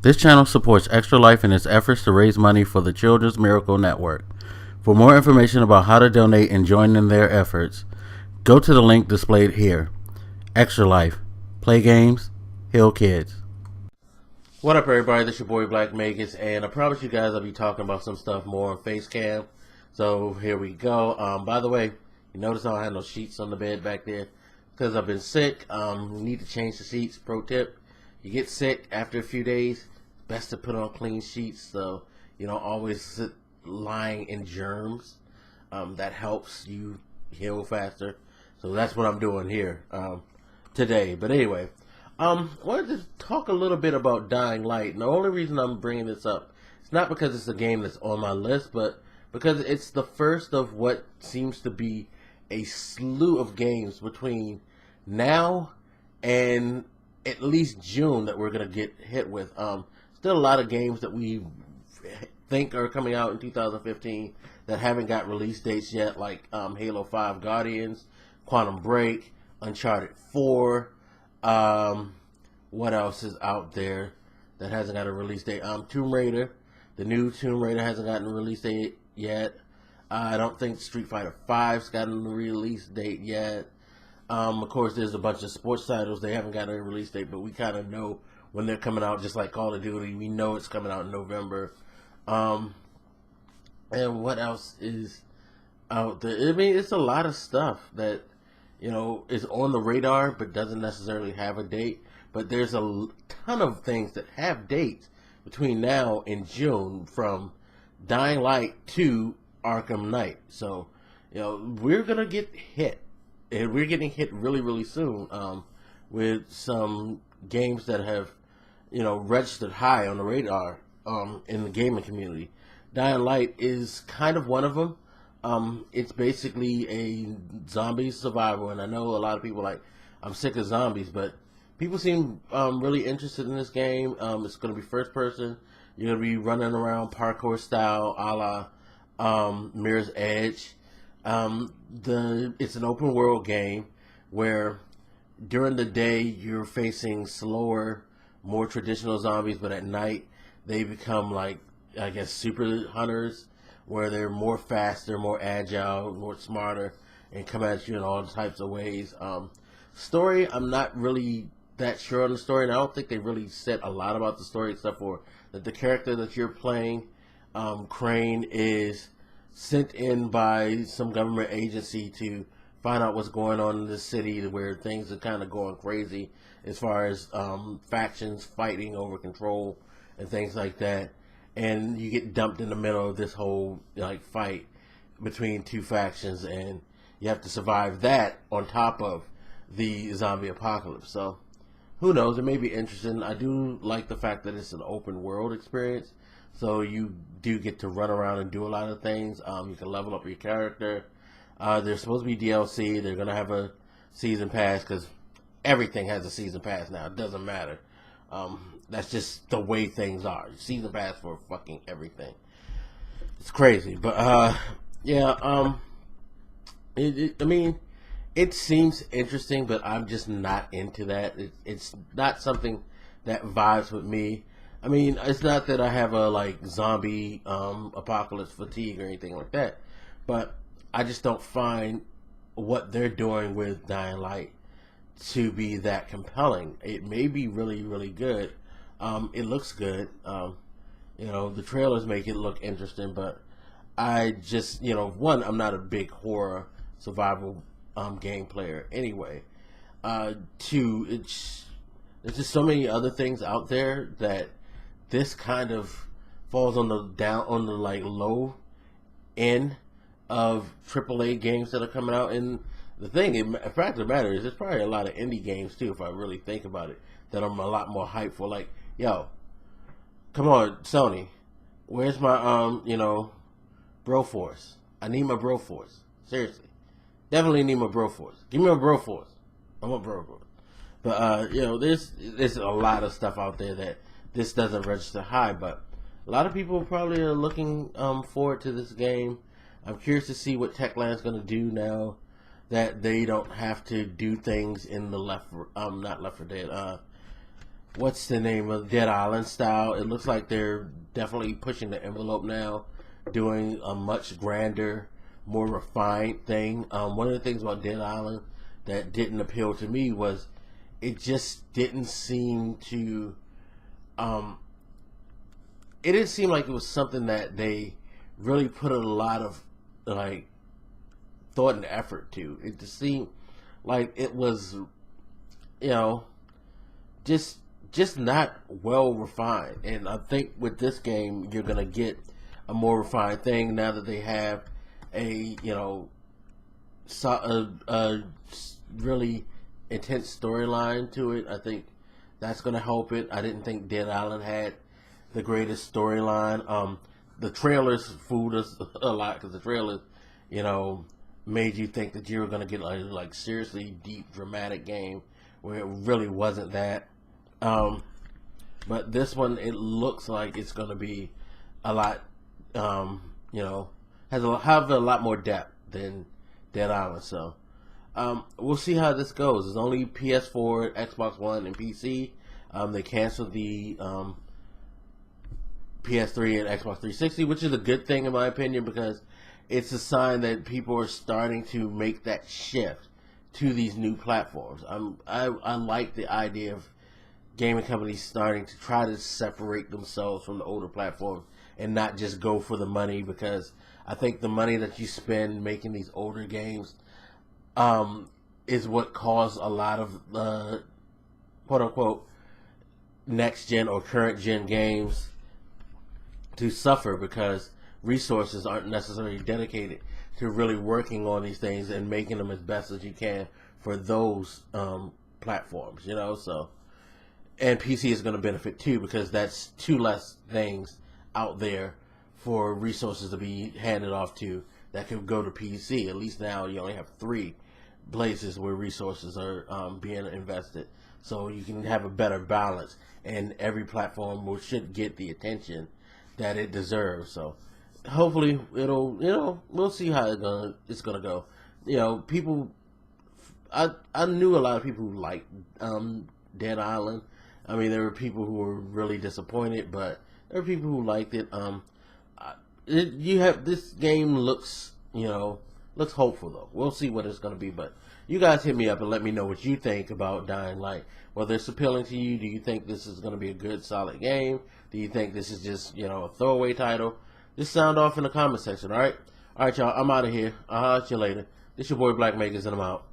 This channel supports Extra Life in its efforts to raise money for the Children's Miracle Network. For more information about how to donate and join in their efforts, go to the link displayed here. Extra Life. Play games, heal kids. What up, everybody? This is your boy Black Magus, and I promise you guys I'll be talking about some stuff more on Facecam. So here we go. By the way, you notice I don't have no sheets on the bed back there because I've been sick. You need to change the sheets. Pro tip: you get sick after a few days, best to put on clean sheets so you don't always sit lying in germs. That helps you heal faster. So that's what I'm doing here today. But anyway, I wanted to talk a little bit about Dying Light. And the only reason I'm bringing this up, it's not because it's a game that's on my list, but because it's the first of what seems to be a slew of games between now and at least June that we're going to get hit with. Still a lot of games that we think are coming out in 2015 that haven't got release dates yet, like Halo 5 Guardians, Quantum Break, Uncharted 4. What else is out there that hasn't got a release date? Tomb Raider. The new Tomb Raider hasn't gotten a release date yet. I don't think Street Fighter 5's gotten a release date yet. Of course, there's a bunch of sports titles. They haven't got a release date, but we kind of know when they're coming out, just like Call of Duty. We know it's coming out in November. And what else is out there? I mean, it's a lot of stuff that, you know, is on the radar, but doesn't necessarily have a date. But there's a ton of things that have dates between now and June, from Dying Light to Arkham Knight. So, you know, we're going to get hit. And we're getting hit really, really soon with some games that have, you know, registered high on the radar in the gaming community. Dying Light is kind of one of them. It's basically a zombie survival, and I know a lot of people like, I'm sick of zombies, but people seem really interested in this game. It's going to be first person. You're going to be running around parkour style, a la Mirror's Edge. It's an open world game where during the day you're facing slower, more traditional zombies, but at night they become, like, I guess, super hunters, where they're more faster, more agile, more smarter, and come at you in all types of ways. Story, I'm not really that sure on the story, and I don't think they really said a lot about the story, except for that the character that you're playing, Crane, is sent in by some government agency to find out what's going on in this city, where things are kind of going crazy as far as factions fighting over control and things like that. And you get dumped in the middle of this whole, like, fight between two factions, and you have to survive that on top of the zombie apocalypse. So who knows, it may be interesting. I do like the fact that it's an open world experience, so you do get to run around and do a lot of things. You can level up your character. There's supposed to be DLC. They're going to have a season pass, because everything has a season pass now. It doesn't matter. That's just the way things are. Season pass for fucking everything. It's crazy. But, yeah, I mean, it seems interesting, but I'm just not into that. It's not something that vibes with me. I mean, it's not that I have a, like, zombie apocalypse fatigue or anything like that, but I just don't find what they're doing with Dying Light to be that compelling. It may be really, really good. It looks good. You know, the trailers make it look interesting, but I just, you know, one, I'm not a big horror survival game player anyway. Two, there's just so many other things out there that this kind of falls on the like low end of AAA games that are coming out. And the fact of the matter is, there's probably a lot of indie games too, if I really think about it, that I'm a lot more hyped for. Like, yo, come on, Sony, where's my you know, Broforce? I need my Broforce. Seriously, definitely need my Broforce. Give me my Broforce. I want Broforce. But you know, there's a lot of stuff out there that this doesn't register high, but a lot of people probably are looking forward to this game. I'm curious to see what Techland's going to do now that they don't have to do things in the not Left 4 Dead, what's the name of Dead Island style. It looks like they're definitely pushing the envelope now, doing a much grander, more refined thing. One of the things about Dead Island that didn't appeal to me was it just didn't seem to it didn't seem like it was something that they really put a lot of like thought and effort to. It just seemed like it was, you know, just just not well refined. And I think with this game, you're gonna get a more refined thing now that they have a a really intense storyline to it. I think that's gonna help it. I didn't think Dead Island had the greatest storyline. The trailers fooled us a lot because the trailers, you know, made you think that you were gonna get like seriously deep, dramatic game where it really wasn't that. Um, but this one, it looks like it's gonna be a lot, you know, have a lot more depth than Dead Island. So we'll see how this goes. It's only PS4, Xbox One, and PC. They canceled the PS3 and Xbox 360, which is a good thing in my opinion because it's a sign that people are starting to make that shift to these new platforms. I like the idea of gaming companies starting to try to separate themselves from the older platforms and not just go for the money, because I think the money that you spend making these older games is what caused a lot of quote unquote next gen or current gen games to suffer because resources aren't necessarily dedicated to really working on these things and making them as best as you can for those platforms, you know. So, and PC is going to benefit too because that's two less things out there for resources to be handed off to that could go to PC. At least now you only have three places where resources are being invested, so you can have a better balance, and every platform should get the attention that it deserves. So hopefully it'll, we'll see how it's gonna go. You know, people, I knew a lot of people who liked Dead Island. I mean, there were people who were really disappointed, but there were people who liked it. You have this game looks, looks hopeful though. We'll see what it's gonna be, but you guys hit me up and let me know what you think about Dying Light. Whether it's appealing to you, do you think this is gonna be a good, solid game? Do you think this is just, a throwaway title? Just sound off in the comment section, alright? Alright, y'all, I'm out of here. I'll holler at you later. This your boy Black Makers, and I'm out.